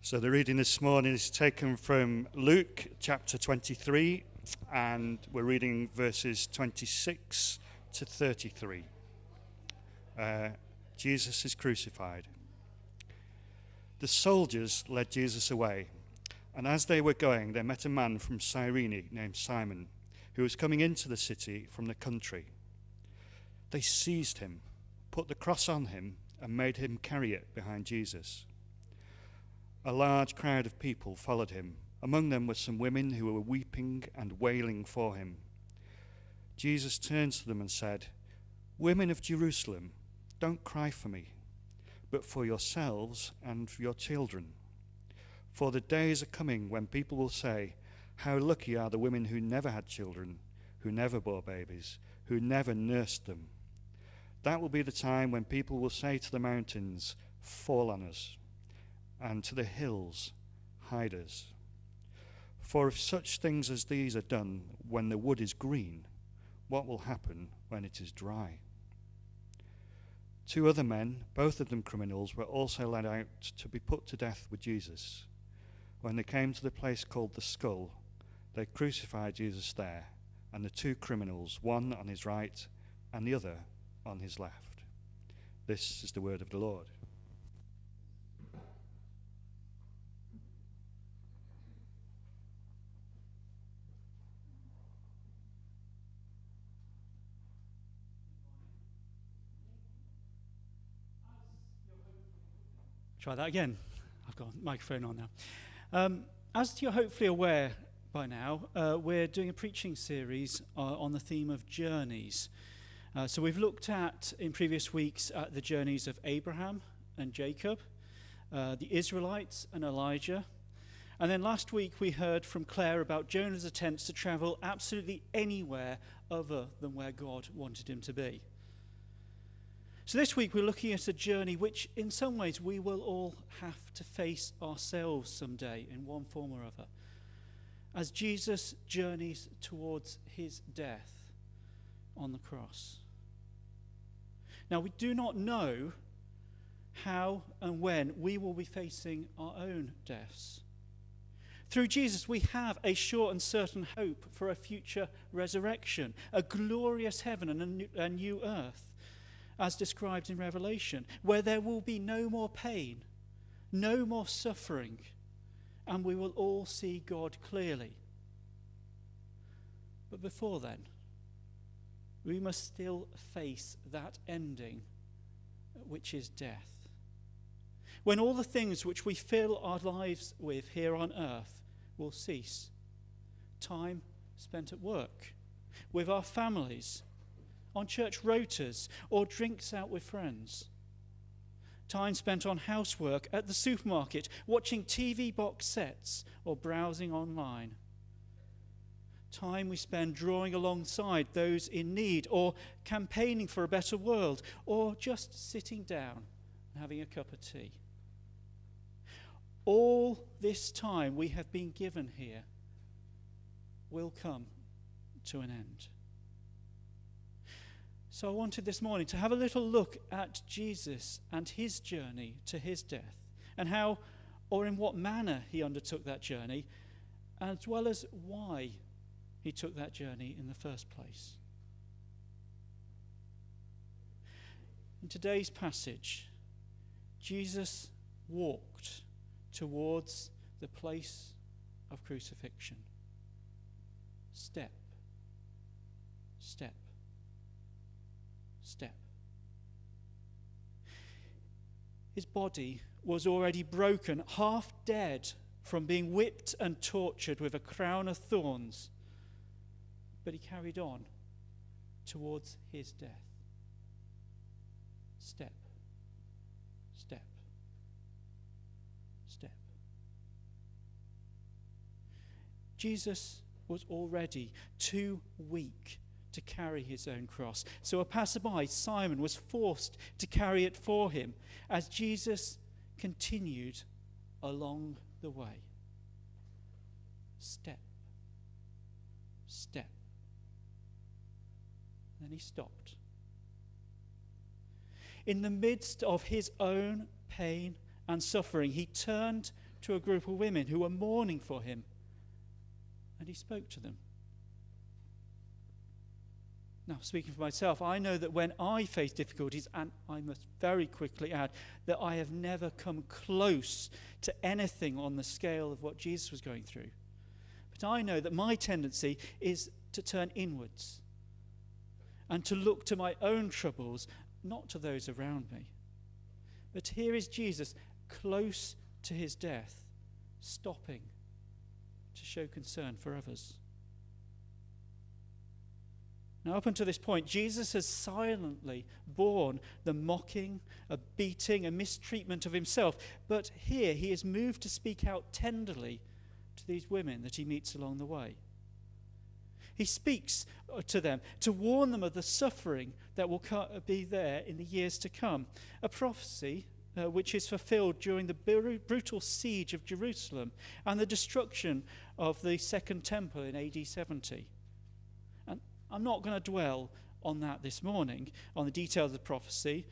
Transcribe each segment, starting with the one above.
So the reading this morning is taken from Luke chapter 23, and we're reading verses 26 to 33. Jesus is crucified. The soldiers led Jesus away, and as they were going, they met a man from Cyrene named Simon, who was coming into the city from the country. They seized him, put the cross on him, and made him carry it behind Jesus. A large crowd of people followed him. Among them were some women who were weeping and wailing for him. Jesus turned to them and said, "Women of Jerusalem, don't cry for me, but for yourselves and for your children. For the days are coming when people will say, 'How lucky are the women who never had children, who never bore babies, who never nursed them.' That will be the time when people will say to the mountains, 'Fall on us,' and to the hills, 'Hide us.' For if such things as these are done when the wood is green, what will happen when it is dry?" 2 other men, both of them criminals, were also led out to be put to death with Jesus. When they came to the place called the Skull, they crucified Jesus there, and the 2 criminals, one on his right and the other on his left. This is the word of the Lord. Try that again. I've got a microphone on now. As you're hopefully aware by now, we're doing a preaching series on the theme of journeys. So we've looked at, in previous weeks, at the journeys of Abraham and Jacob, the Israelites and Elijah. And then last week we heard from Claire about Jonah's attempts to travel absolutely anywhere other than where God wanted him to be. So this week we're looking at a journey which in some ways we will all have to face ourselves someday in one form or other, as Jesus journeys towards his death on the cross. Now we do not know how and when we will be facing our own deaths. Through Jesus we have a sure and certain hope for a future resurrection, a glorious heaven and a new earth, as described in Revelation, where there will be no more pain, no more suffering, and we will all see God clearly. But before then, we must still face that ending, which is death. When all the things which we fill our lives with here on earth will cease. Time spent at work, with our families, on church rotas, or drinks out with friends. Time spent on housework at the supermarket, watching TV box sets, or browsing online. Time we spend drawing alongside those in need, or campaigning for a better world, or just sitting down and having a cup of tea. All this time we have been given here will come to an end. So I wanted this morning to have a little look at Jesus and his journey to his death, and how, or in what manner he undertook that journey, as well as why he took that journey in the first place. In today's passage, Jesus walked towards the place of crucifixion. Step, step, step. His body was already broken, half dead from being whipped and tortured with a crown of thorns, but he carried on towards his death. Step, step, step. Jesus was already too weak to carry his own cross. So a passerby, Simon, was forced to carry it for him as Jesus continued along the way. Step, step. Then he stopped. In the midst of his own pain and suffering, he turned to a group of women who were mourning for him, and he spoke to them. Now, speaking for myself, I know that when I face difficulties, and I must very quickly add that I have never come close to anything on the scale of what Jesus was going through. But I know that my tendency is to turn inwards and to look to my own troubles, not to those around me. But here is Jesus close to his death, stopping to show concern for others. Now, up until this point, Jesus has silently borne the mocking, a beating, a mistreatment of himself. But here he is moved to speak out tenderly to these women that he meets along the way. He speaks to them to warn them of the suffering that will be there in the years to come. A prophecy which is fulfilled during the brutal siege of Jerusalem and the destruction of the Second Temple in AD 70. I'm not going to dwell on that this morning, on the details of the prophecy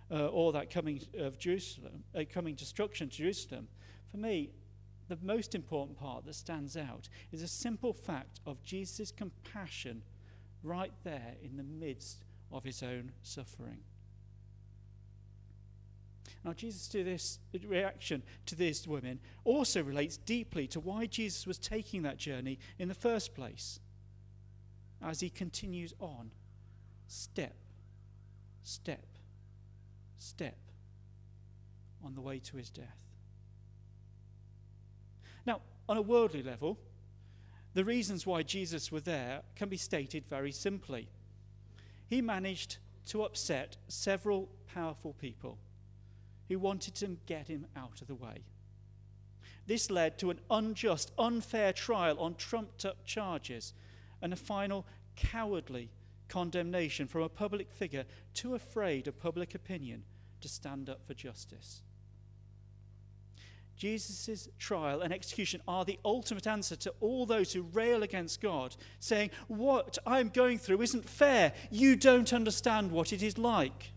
or that coming destruction to Jerusalem. For me, the most important part that stands out is a simple fact of Jesus' compassion right there in the midst of his own suffering. Now, Jesus' reaction to these women also relates deeply to why Jesus was taking that journey in the first place. As he continues on, step, step, step, on the way to his death. Now, on a worldly level, the reasons why Jesus was there can be stated very simply. He managed to upset several powerful people who wanted to get him out of the way. This led to an unjust, unfair trial on trumped-up charges and a final cowardly condemnation from a public figure too afraid of public opinion to stand up for justice. Jesus' trial and execution are the ultimate answer to all those who rail against God, saying, "What I'm going through isn't fair. You don't understand what it is like."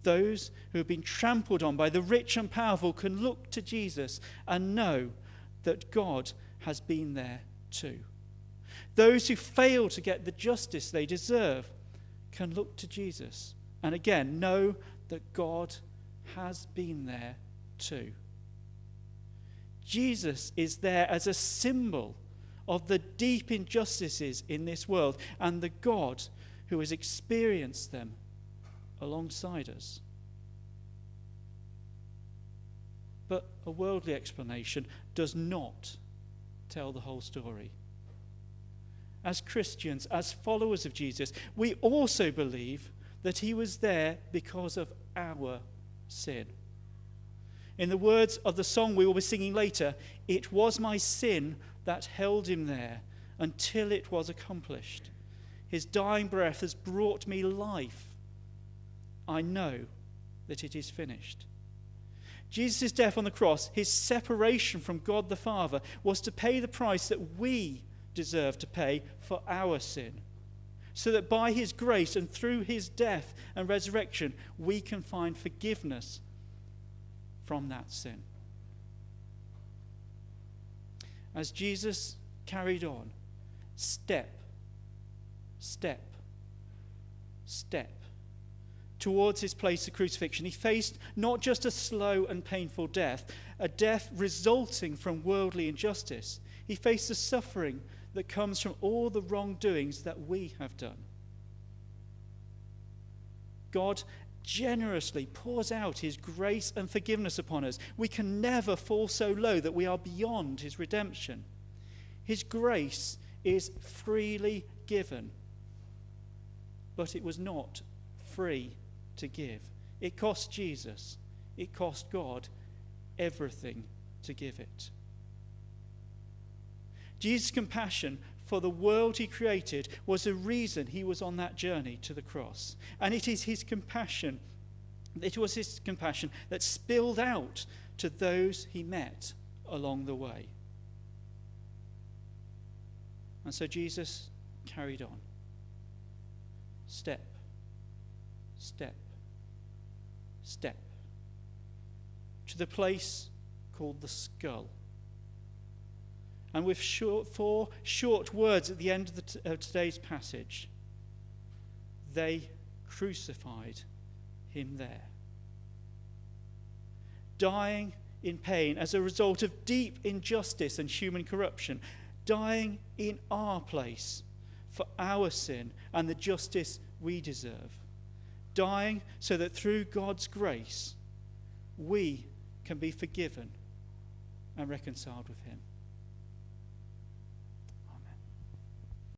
Those who have been trampled on by the rich and powerful can look to Jesus and know that God has been there too. Those who fail to get the justice they deserve can look to Jesus and again know that God has been there too. Jesus is there as a symbol of the deep injustices in this world and the God who has experienced them alongside us. But a worldly explanation does not tell the whole story. As Christians, as followers of Jesus, we also believe that he was there because of our sin. In the words of the song we will be singing later, "It was my sin that held him there until it was accomplished. His dying breath has brought me life. I know that it is finished." Jesus' death on the cross, his separation from God the Father, was to pay the price that we deserve to pay for our sin, so that by his grace and through his death and resurrection, we can find forgiveness from that sin. As Jesus carried on, step, step, step, towards his place of crucifixion, he faced not just a slow and painful death, a death resulting from worldly injustice. He faced the suffering that comes from all the wrongdoings that we have done. God generously pours out his grace and forgiveness upon us. We can never fall so low that we are beyond his redemption. His grace is freely given, but it was not free to give. It cost Jesus, it cost God everything to give it. Jesus' compassion for the world he created was the reason he was on that journey to the cross. And it was his compassion that spilled out to those he met along the way. And so Jesus carried on. Step, step, step, to the place called the skull. And with four short words at the end of today's passage, they crucified him there. Dying in pain as a result of deep injustice and human corruption, dying in our place for our sin and the justice we deserve, dying so that through God's grace we can be forgiven and reconciled with him.